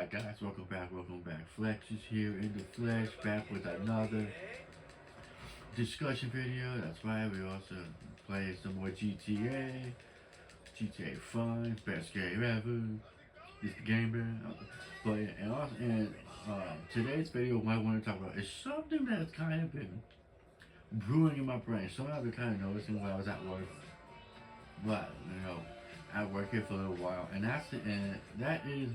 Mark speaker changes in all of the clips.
Speaker 1: Alright guys, welcome back. Flex is here in the flesh, back with another discussion video. That's right, we also play some more GTA. GTA 5, best game ever. It's the game bear. But yeah, today's video, what I want to talk about is something that's kind of been brewing in my brain. Something I've been kind of noticing while I was at work. But, at work here for a little while. And that is,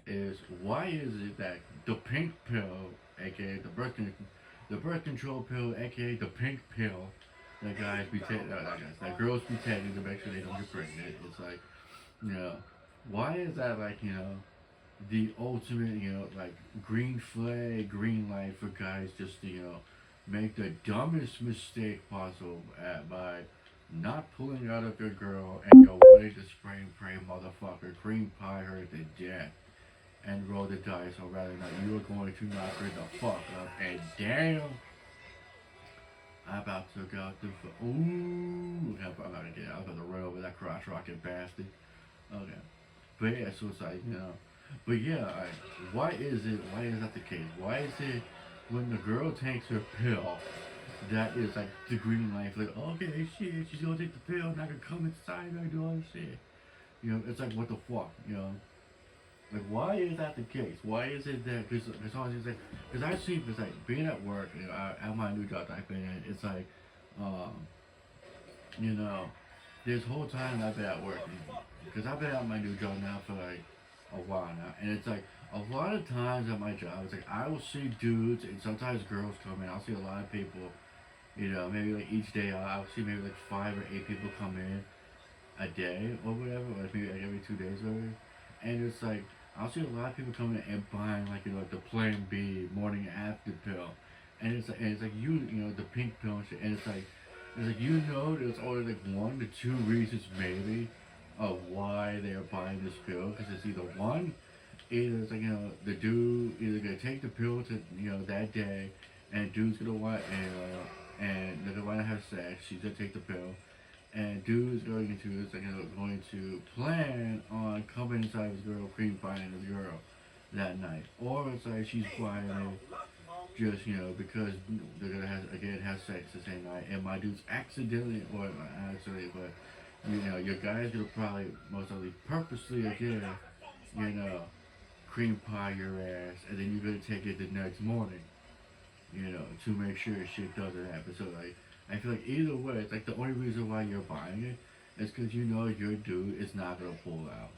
Speaker 1: is why is it that the pink pill, aka the birth control pill, aka the pink pill, that guys be taking, that girls be taking to make sure they don't get pregnant. It's like, you know, why is that like, the ultimate, like green flag, green light for guys just to, make the dumbest mistake possible by not pulling out of your girl and go wanting to spray and pray motherfucker, cream pie her to death and roll the dice, or rather not, you are going to knock her the fuck up, and damn, I'm about to go out the ooh, I'm not gonna get out, I'm about to run over that crotch rocket bastard. Okay. But yeah, so it's like, but yeah, why is that the case? Why is it when the girl takes her pill, that is like the green light, like, okay, shit, she's gonna take the pill, not gonna come inside her, do all this shit. It's like, what the fuck, Like, why is that the case? Why is it that, because I see, because like, being at work, at my new job that I've been in, it's like, um, you know, this whole time I've been at work, because I've been at my new job now for like a while now, and it's like, a lot of times at my job, it's like, I will see dudes, and sometimes girls come in, I'll see a lot of people, maybe like each day I'll see maybe like 5 or 8 people come in a day or whatever, or maybe like every 2 days or whatever, and it's like, I'll see a lot of people coming in and buying like, like the Plan B morning after pill, and it's like the pink pill and shit, and it's like there's only like 1 to 2 reasons maybe of why they are buying this pill, because it's either one, either it's like, the dude either gonna take the pill to, that day, and dude's gonna want, and they're gonna want to have sex, she's gonna take the pill, and dude's going to plan on coming inside his girl, cream pieing his girl that night, or it's like she's buying it just, because they're gonna have sex the same night, and my dude's accidentally, or not accidentally, but your guy's gonna probably most likely purposely again, you know, cream pie your ass, and then you're gonna take it the next morning, to make sure shit doesn't happen. So like, I feel like either way, it's like the only reason why you're buying it is because your dude is not gonna pull out,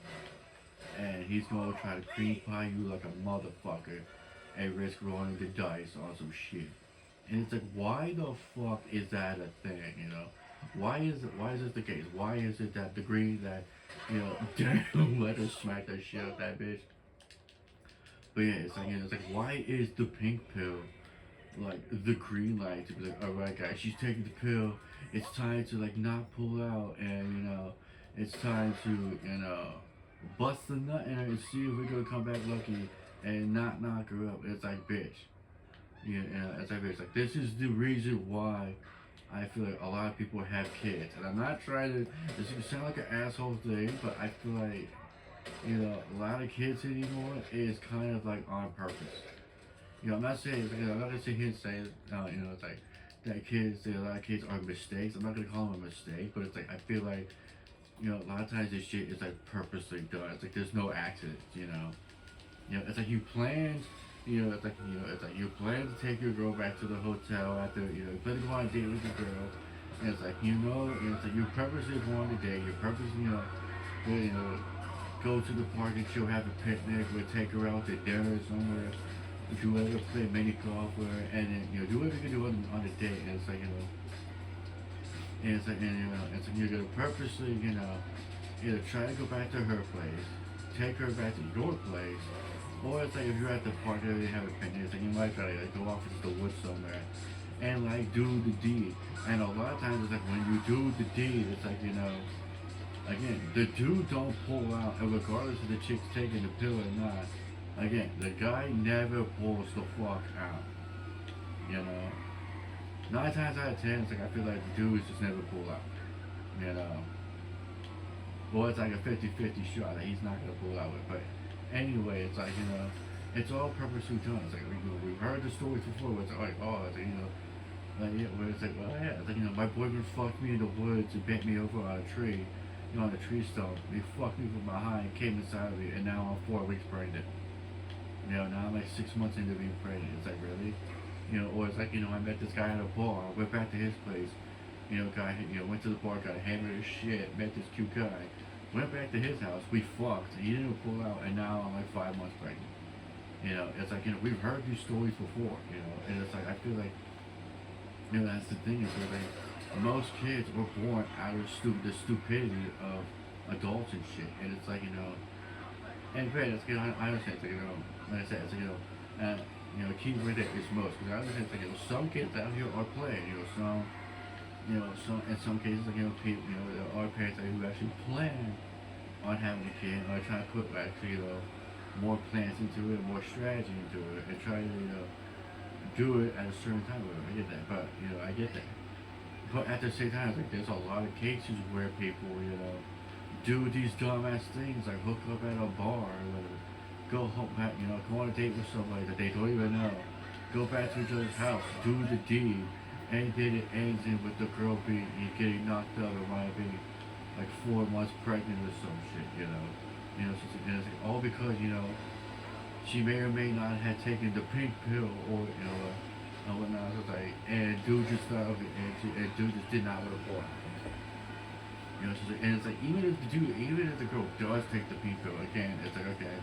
Speaker 1: and he's gonna try to cream pie you like a motherfucker, and risk rolling the dice on some shit. And it's like, why the fuck is that a thing? Why is this the case? Why is it that the green that damn, let her smack that shit out that bitch? But yeah, it's like, why is the pink pill like the green light to be like, alright guys, she's taking the pill, it's time to like not pull out, and it's time to bust the nut in her and see if we're gonna come back lucky and not knock her up. It's like, bitch, it's like, bitch, like, this is the reason why I feel like a lot of people have kids, and I'm not trying to, this is sound like an asshole thing, but I feel like a lot of kids anymore is kind of like on purpose. I'm not saying, I'm not gonna sit here and say, it's like that a lot of kids are mistakes. I'm not gonna call them a mistake, but it's like, I feel like, a lot of times this shit is like purposely done. It's like there's no accidents, it's like you planned, it's like you plan to take your girl back to the hotel after, you plan to go on a date with your girl, and it's like, and it's like you purposely go on a date, you purposely, go to the park and she'll have a picnic, we'll take her out to dinner somewhere, do whatever, play mini golf with her, and then do whatever you can do on a date, and it's like and it's like, it's like you're gonna purposely either try to go back to her place, take her back to your place, or it's like if you're at the park and they have a picnic, it's like you might try to like go off into the woods somewhere and like do the deed, and a lot of times it's like when you do the deed, it's like again, the dude don't pull out, and regardless if the chick's taking the pill or not, again, the guy never pulls the fuck out. 9 times out of 10, it's like I feel like the dudes just never pull out. You know. Well, it's like a 50-50 shot that he's not gonna pull out with, but Anyway, it's like, it's all purposely done. It's like, we've heard the stories before where it's like, oh, it's like, yeah, where it's like, well, yeah, it's like, my boyfriend fucked me in the woods and bent me over on a tree, on a tree stump. He fucked me from behind, came inside of me, and now I'm 4 weeks pregnant. Now I'm like 6 months into being pregnant. It's like, really? Or it's like, I met this guy at a bar, I went back to his place, went to the bar, got hammered as shit, met this cute guy, went back to his house, we fucked, he didn't pull out, and now I'm like 5 months pregnant. It's like, we've heard these stories before, and it's like, I feel like, that's the thing is where most kids were born out of the stupidity of adults and shit, and it's like, and granted, it's, I understand, it's like, like I said, it's like, key word that is most, because I understand, it's like, some kids out here are playing, some, in some cases, like, people, there are parents like, who actually plan on having a kid, or trying to put, actually, more plans into it, more strategy into it, and try to, do it at a certain time. I get that, but, I get that. But at the same time, it's like, there's a lot of cases where people, do these dumbass things, like hook up at a bar, or whatever, go home, go on a date with somebody that they don't even know, go back to each other's house, do the deed, and then it ends in with the girl getting knocked out or might be like 4 months pregnant or some shit, so it's like, all because, she may or may not have taken the pink pill or, whatnot. So it's like, and dude just thought of it, and dude just did not want to pour out. So it's like, and it's like, even if the girl does take the pink pill, again, it's like, okay,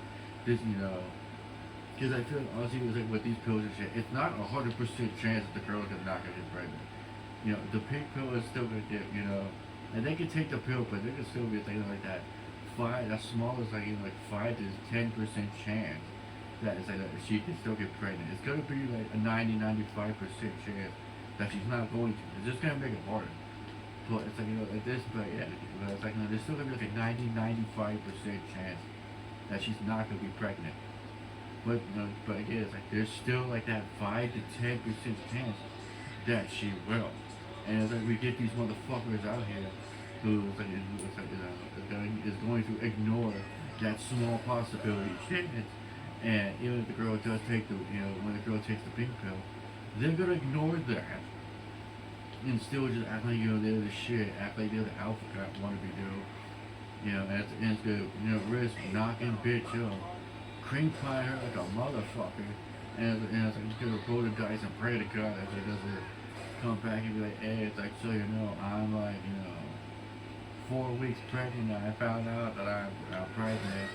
Speaker 1: this, because I feel like, honestly, it's like with these pills and shit, it's not 100% chance that the girl is not gonna get pregnant. The pink pill is still gonna get, and they can take the pill, but there can still be a thing like that. As small as like, 5 to 10% chance that it's like that she can still get pregnant. It's gonna be like a 90-95% chance that she's not going to. It's just gonna make it harder. But it's like, like this, but yeah, but it's like, there's still gonna be like a 90-95% chance that she's not gonna be pregnant. But but again, it's like there's still like that 5 to 10% chance that she will. And it's like we get these motherfuckers out here who is going to ignore that small possibility chance. And even if the girl does take when the girl takes the pink pill, they're gonna ignore that and still just act like, they're the shit, act like they're the alpha cat wannabe dude. And it's gonna, risk knocking bitch up, cream pie her like a motherfucker, and it's like, just gonna roll the dice and pray to God that it doesn't come back and be like, hey, it's like, so I'm like, 4 weeks pregnant, I found out that I'm pregnant.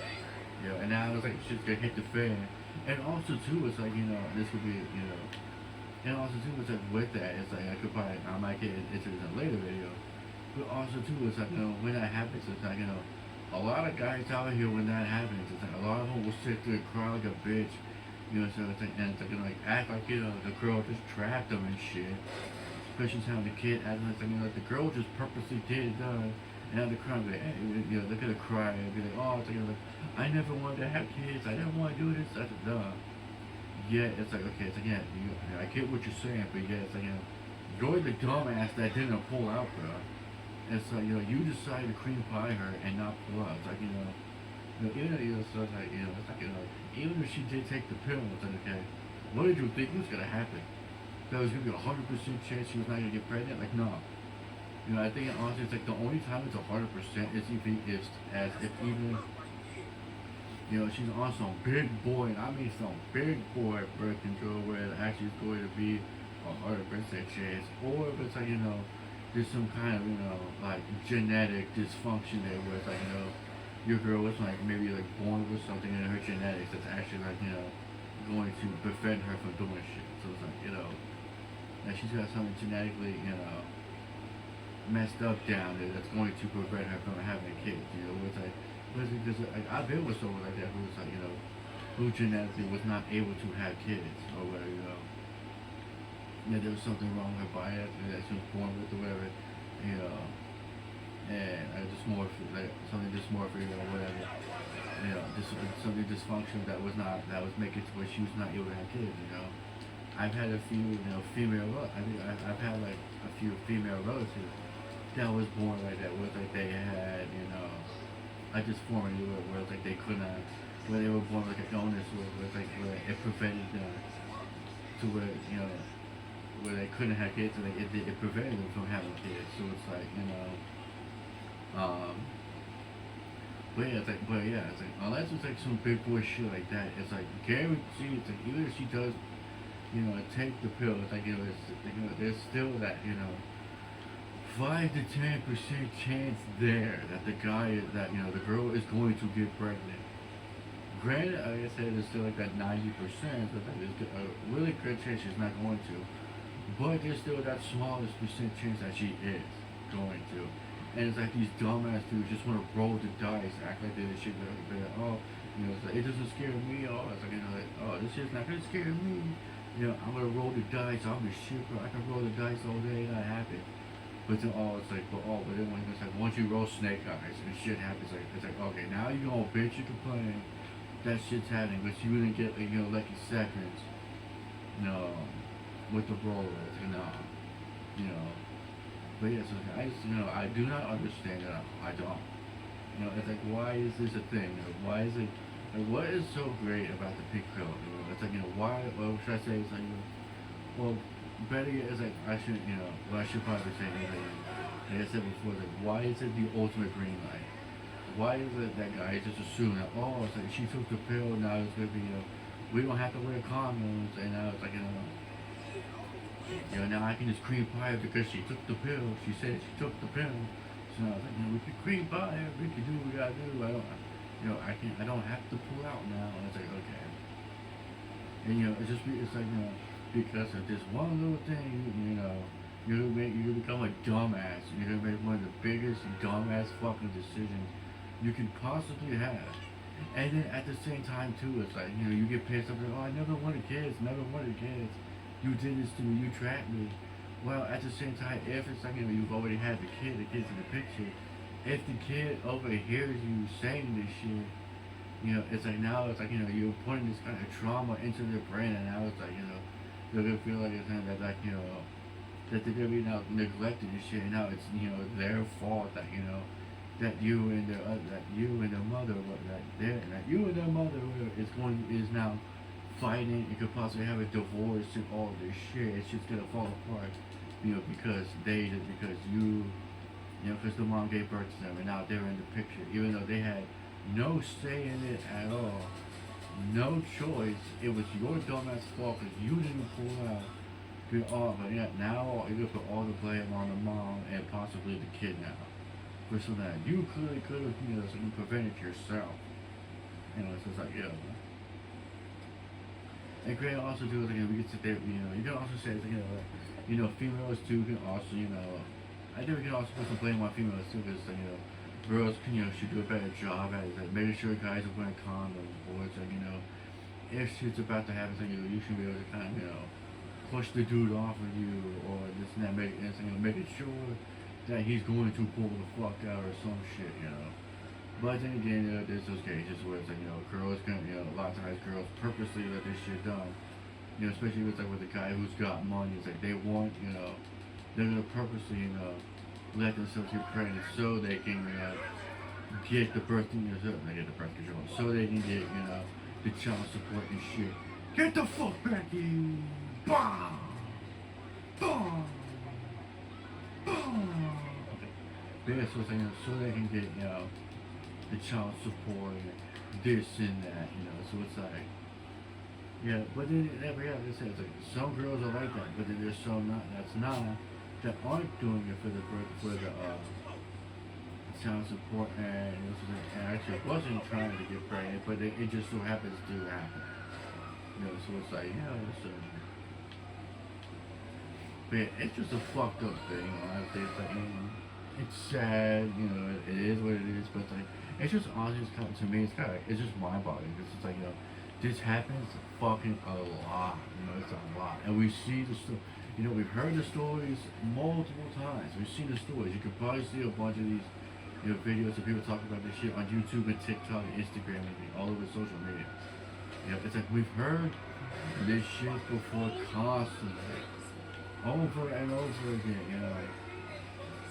Speaker 1: And now it's like shit's gonna hit the fan. And also too, it's like, this would be, and also too, it's like with that, it's like I might get into this in a later video. But also too, it's like, when that happens, it's like, a lot of guys out here when that happens, it's like a lot of them will sit there and cry like a bitch. So it's like, and it's like, act like, the girl just trapped them and shit. Especially having the kid, acting like the girl just purposely did it, and now the crowd be like, hey, they're gonna cry and be like, oh, it's like, I never wanted to have kids, I never want to do this, that's a duh. Yeah, it's like, okay, it's like, yeah, I get what you're saying, but yeah, it's like, you're the dumbass that didn't pull out, bro. It's like, you decided to cream pie her and not pull out. It's like, even if, so it's like, it's like, even if she did take the pill, it's like, okay, what did you think was gonna happen? That was gonna be 100% chance she was not gonna get pregnant? Like, no. I think honestly, it's like the only time it's 100% is if even, she's on some big boy, and I mean some big boy birth control where it actually is going to be 100% chance, or if it's like, there's some kind of, like genetic dysfunction there where it's like, your girl was like maybe like born with something in her genetics that's actually like, going to prevent her from doing shit. So it's like, that she's got something genetically, messed up down there that's going to prevent her from having kids. It's like, because like, I've been with someone like that who's like, who genetically was not able to have kids or whatever, there was something wrong with her body that she was born with or whatever, and like something dysmorphic or whatever, something dysfunction that was making it to where she was not able to have kids. I've had a few, I've had like a few female relatives that was born like that, where like they had, I just formed where it's like they could not where they were born like an illness where it's like where it prevented to where where they couldn't have kids and it prevented them from having kids. So it's like but yeah, it's like unless it's like some big boy shit like that, it's like guaranteed. It's like even if she does, take the pill, it's like there's still that 5 to 10% chance there that the guy that the girl is going to get pregnant. Granted, like I said, it's still like that 90%, but there's a really good chance she's not going to. But there's still that smallest percent chance that she is going to. And it's like these dumbass dudes just want to roll the dice, act like they're the shit. They're like, oh, it's like, it doesn't scare me. Oh, it's like, like, oh, this shit's not gonna scare me. I'm gonna roll the dice. I'm the shit, bro. I can roll the dice all day, not happen. But then, it's like, but then when it's like, once you roll snake eyes and shit happens, like, it's like, okay, now you gonna bitch, you complain, that shit's happening, but you didn't get, like, lucky seconds, with the rollers, But yeah, so I just, I do not understand it. I don't. It's like, why is this a thing? Why is it, like, what is so great about the pink pill? It's like, why, well, should I say, it's like, well, better yet, it's like, I should, what I should probably say is like I said before, like, why is it the ultimate green light? Why is it that guy just assume that, it's like, she took the pill, now it's gonna be, we don't have to wear condoms, and now it's like, now I can just cream pie her because she took the pill. She said she took the pill. So I was like, we can cream pie her. We can do what we gotta do. I don't have to pull out now. And it's like, okay. And it's like, because of this one little thing, you're gonna become a dumbass. You're gonna make one of the biggest dumbass fucking decisions you can possibly have. And then at the same time too, it's like, you get pissed off, like, I never wanted kids, you did this to me, you trapped me. Well, at the same time, if it's like, you've already had the kid's in the picture, if the kid overhears you saying this shit, it's like now it's like, you're putting this kind of trauma into their brain, and now it's like, they're gonna feel like it's that, like, that they're gonna be now neglected and shit, and now it's, their fault that, that you and their mother, is now fighting. You could possibly have a divorce and all this shit. It's just gonna fall apart, because because the mom gave birth to them and now they're in the picture, even though they had no say in it at all, no choice. It was your dumbass fault because you didn't pull out. But yeah, now you're gonna put all the blame on the mom and possibly the kid now. For something that you clearly could have, so you prevented yourself. So it's like, and Grant also do, we can sit there, you can also say, females too can also, I think we can also put some blame on females too, because, girls can, should do a better job at it, like making sure guys are wearing condoms, or it's like, if shit's about to happen, you should be able to kind of, push the dude off of you, or this and that, making sure that he's going to pull the fuck out or some shit, But then again, there's those cases where it's like, girls can, a lot of times girls purposely let this shit done. Especially with like with the guy who's got money, it's like they want, they're gonna purposely, let themselves get pregnant so they can, get the birth control, so they can get, the child support and shit. Get the fuck back in! Bah! Bah! Bah! Okay. So they can get, the child support, this and that, so it's like, but then, like I said, it's like, some girls are like that, but then there's some that aren't doing it for the child support, and actually wasn't trying to get pregnant, but it just so happens to happen, so it's like, but yeah, it's just a fucked up thing, honestly. It's like, it's sad, it is what it is, but it's like, it's just honestly, to me, it's just mind-boggling, because it's like, this happens fucking a lot, it's a lot, and we see the story, we've heard the stories multiple times, we've seen the stories, you could probably see a bunch of these, videos of people talking about this shit on YouTube and TikTok and Instagram and all over social media, it's like, we've heard this shit before constantly, over and over again,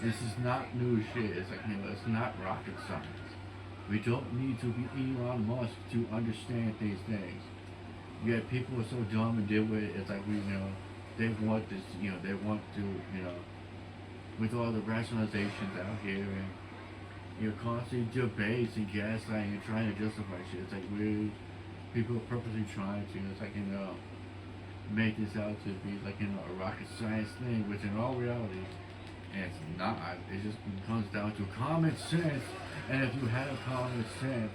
Speaker 1: this is not new shit, it's like, it's not rocket science. We don't need to be Elon Musk to understand these things. Yet people are so dumb and dimwit. It's like they want this, they want to, with all the rationalizations out here and constantly debates and gaslighting and trying to justify shit. It's like weird. People are purposely trying to. It's like make this out to be like a rocket science thing, which in all reality, it's not. It just comes down to common sense. And if you have common sense,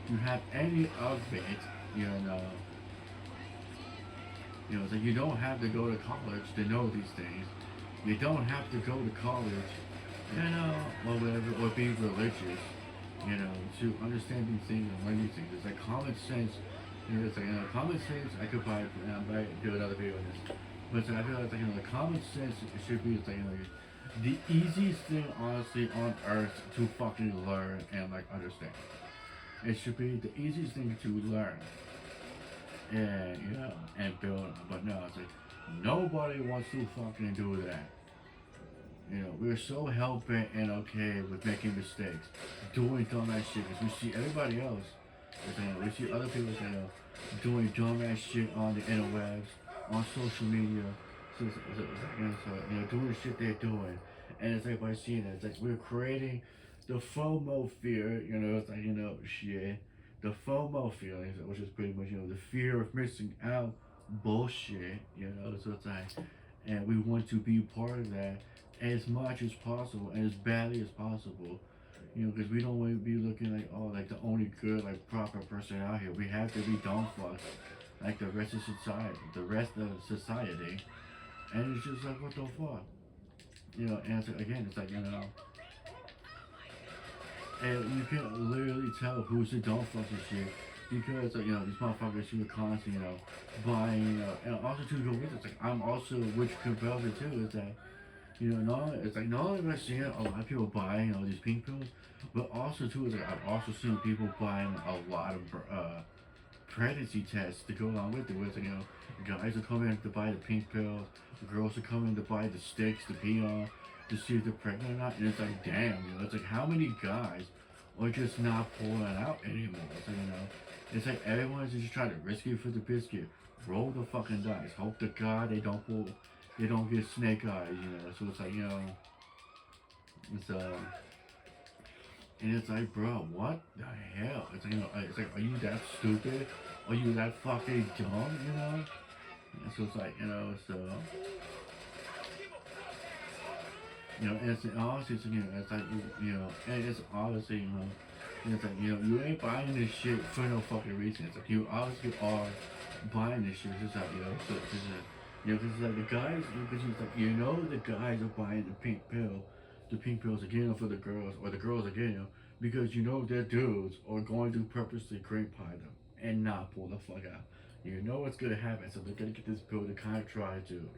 Speaker 1: you have any of it, you know, it's like you don't have to go to college to know these things. You don't have to go to college, or whatever, or be religious, to understand these things and learn these things. It's like common sense. It's like common sense. I could probably do another video on this, but it's like, I feel like the common sense should be it's like the easiest thing honestly on earth to fucking learn and like understand. It should be the easiest thing to learn and and build on. But no, it's like nobody wants to fucking do that. We're so hell bent and okay with making mistakes, doing dumbass shit. Cause we see everybody else, we see other people doing dumbass shit on the interwebs, on social media. So, doing the shit they're doing, and it's like by seeing it, it's like we're creating the FOMO fear. It's like shit, the FOMO feelings, which is pretty much the fear of missing out bullshit. So it's like, and we want to be part of that as much as possible and as badly as possible. Because we don't want to be looking like like the only good like proper person out here. We have to be dumb fucks like the rest of society, and it's just like what the fuck, And it's, again, it's like and you can literally tell who's the dumb fucks and shit because these motherfuckers who are constantly buying and also to go with it. It's like I'm also which compels it too is that. It's like not only am I seeing a lot of people buying all these pink pills, but also too is like I've also seen people buying a lot of pregnancy tests to go along with it. Where it's like, guys are coming to buy the pink pills, girls are coming to buy the sticks to pee on to see if they're pregnant or not. And it's like, damn, it's like how many guys are just not pulling it out anymore? It's like, it's like everyone's just trying to risk it for the biscuit. Roll the fucking dice. Hope to God they don't get snake eyes, So it's like, it's and it's like, bro, what the hell? It's like, it's like, are you that stupid? Are you that fucking dumb? And so it's like, so, and it's honestly, it's like, and it's honestly, it's like, you ain't buying this shit for no fucking reason. It's like you obviously are buying this shit just like, so it's just, because it's like the guys, because it's like, the guys are buying the pink pills again for the girls, or the girls again, because their dudes are going to purposely cream pie them and not pull the fuck out. What's gonna happen, so they're gonna get this pill to kind of try to,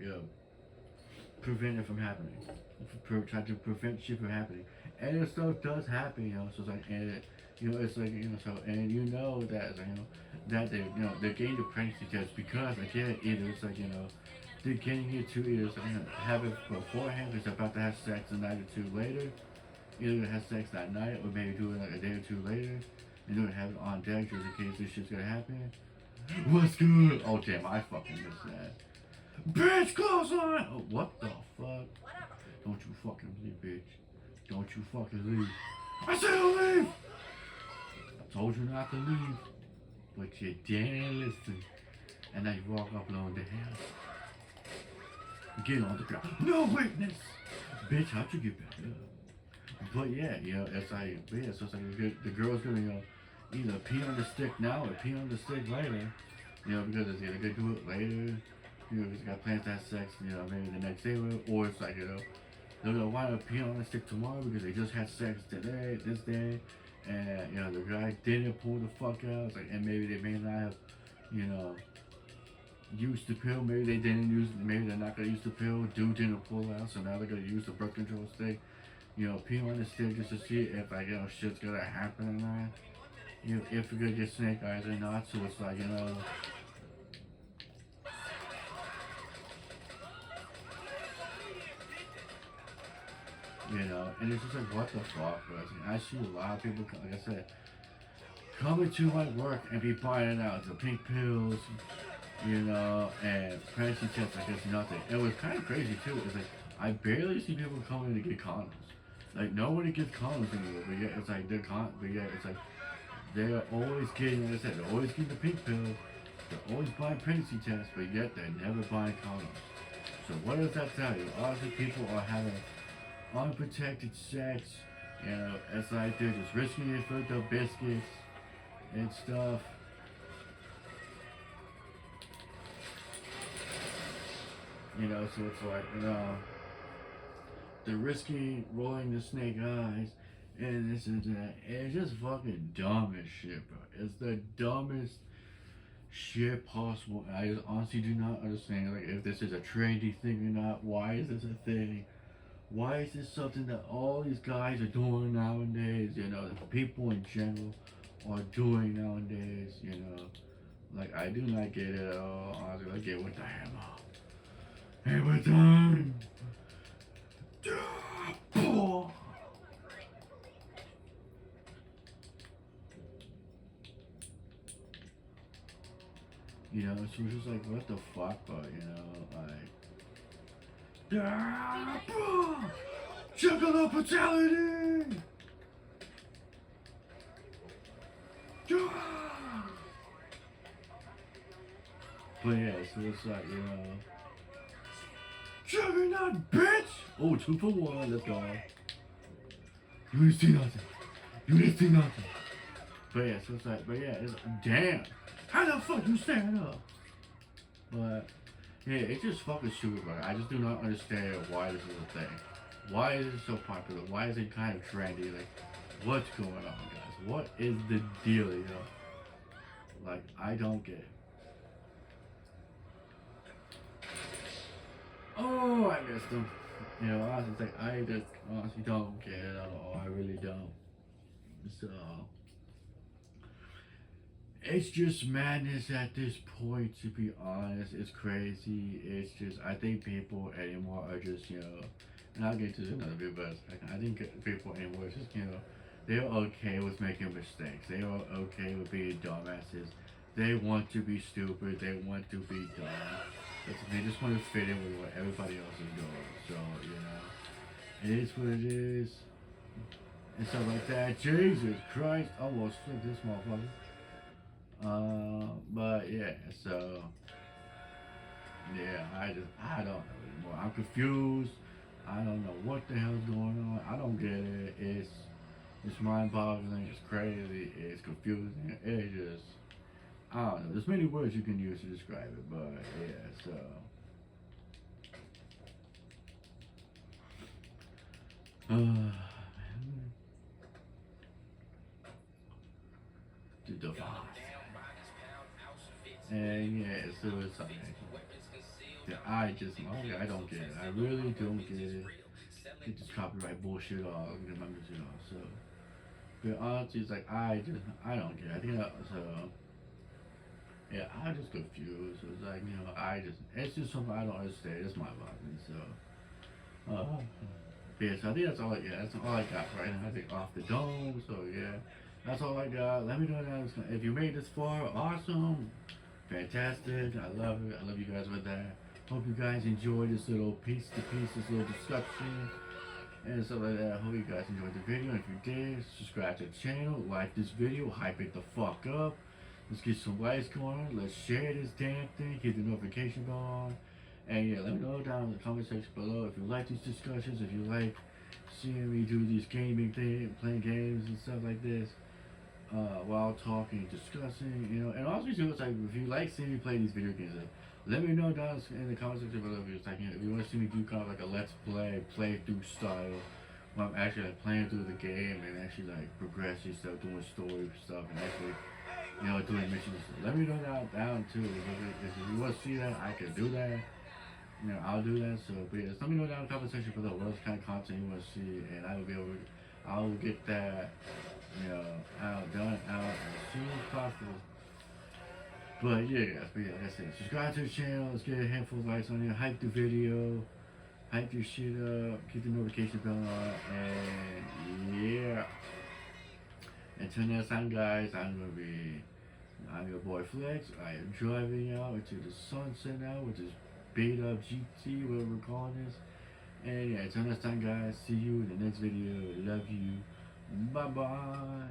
Speaker 1: prevent it from happening, try to prevent shit from happening, and this stuff does happen, So it's like, and it's like, so, and that, it's like, that they, they're getting the pregnancy test because again, either it's like, they're getting it to either have it beforehand because they're about to have sex a night or two later. Either have sex that night or maybe do it like a day or two later. And then have it on deck just in case this shit's gonna happen. What's good? Oh damn, I fucking missed that. Bitch, close on! Oh, what the fuck? Don't you fucking leave, bitch. Don't you fucking leave. I said leave! I told you not to leave. But you didn't listen. And now you walk up along the house. Get on the ground. No witness! Bitch, how'd you get back up? But yeah, it's like, so it's like the girl's gonna, either pee on the stick now or pee on the stick later. Because it's either gonna do it later, because they got plans to have sex, maybe the next day, or it's like, they're gonna wind up peeing on the stick tomorrow because they just had sex today, this day, and, the guy didn't pull the fuck out. It's like, and maybe they may not have, used the pill, maybe they didn't use, maybe they're not gonna use the pill, dude didn't pull out, so now they're gonna use the birth control stick, pee on the stick just to see if like, shit's gonna happen or not, if you're gonna get snake eyes or not, so it's like, you know, and it's just like, what the fuck, bro? I see a lot of people, like I said, coming to my work and be buying out the pink pills, you know, and pregnancy tests like it's nothing. It was kind of crazy too. It's like I barely see people coming to get condoms. Like nobody gets condoms anymore, but yet it's like but yet it's like they're always getting, like I said, they're always getting the pink pill. They're always buying pregnancy tests, but yet they're never buying condoms. So what does that tell you? Obviously, people are having unprotected sex. You know, it's like they're just risking it for the biscuits and stuff. You know, so it's like, you know, they're risking rolling the snake eyes and this and that. And it's just fucking dumb as shit, bro. It's the dumbest shit possible. I just honestly do not understand, like, if this is a trendy thing or not. Why is this a thing? Why is this something that all these guys are doing nowadays? You know, that people in general are doing nowadays. You know, like I do not get it at all. Honestly, I get with the hammer. Hammer time. You know, so it's just like, what the fuck, but you know, like, juggalo brutality. But yeah, so it's like, you know, juggernaut, bitch! Oh, 2 for 1, let's go. You didn't see nothing. You didn't see nothing. But yeah, so it's like, but yeah, it's damn. How the fuck you stand up? But yeah, it's just fucking stupid, bro. I just do not understand why this is a thing. Why is it so popular? Why is it kind of trendy? Like, what's going on, guys? What is the deal, you know? Like, I don't get it. Oh, I missed him. You know, honestly, it's like, I just honestly don't get it at all. I really don't. So, it's just madness at this point, to be honest. It's crazy. It's just, I think people anymore are just, you know, and I'll get to another bit, but I think people anymore is just, you know, they're okay with making mistakes. They are okay with being dumbasses. They want to be stupid. They want to be dumb. They just want to fit in with what everybody else is doing. So, you know, it is what it is. And stuff like that. Jesus Christ. I almost flipped this motherfucker. But yeah, so yeah, I don't know anymore. I'm confused. I don't know what the hell's going on. I don't get it. It's mind-boggling. It's crazy. It's confusing. It just, I don't know. There's many words you can use to describe it, but yeah. So the divine. And yeah, so it's like, yeah, I don't get it. I really don't get it. Get this copyright bullshit off, get my music off. So, but honestly, it's like, I don't get it. I think so, yeah, I'm just confused. So it's like, you know, it's just something I don't understand. It's my body. So, yeah, so I think that's all I got right now. I think off the dome. So yeah, that's all I got. Let me know that if you made this far, awesome. Fantastic. I love it. I love you guys with that. Hope you guys enjoyed this little piece to piece, this little discussion and stuff like that. I hope you guys enjoyed the video. And if you did, subscribe to the channel, like this video, hype it the fuck up. Let's get some likes going on. Let's share this damn thing. Hit the notification bell on. And yeah, let me know down in the comment section below if you like these discussions, if you like seeing me do these gaming things, playing games and stuff like this. While talking, discussing, you know, and also too, it's like if you like seeing me play these video games, like, let me know down in the comment section below if it's like, you know, if you want to see me do kind of like a let's play, playthrough style, where I'm actually like playing through the game and actually like progressing stuff, doing story stuff, and actually, you know, doing missions. Let me know down too. If you want to see that, I can do that. You know, I'll do that. So, but yeah, let me know down in the comment section below what else kind of content you want to see, and I will get that, you know, done out as soon as possible. But yeah, like I said, subscribe to the channel. Let's get a handful of likes on here. Hype the video. hype your shit up, keep the notification bell on, and yeah. Until next time, guys, I'm your boy Flex. I am driving out into the sunset now with this beat up GT, whatever we're calling this. And yeah, until next time, guys, see you in the next video. Love you. Bye bye.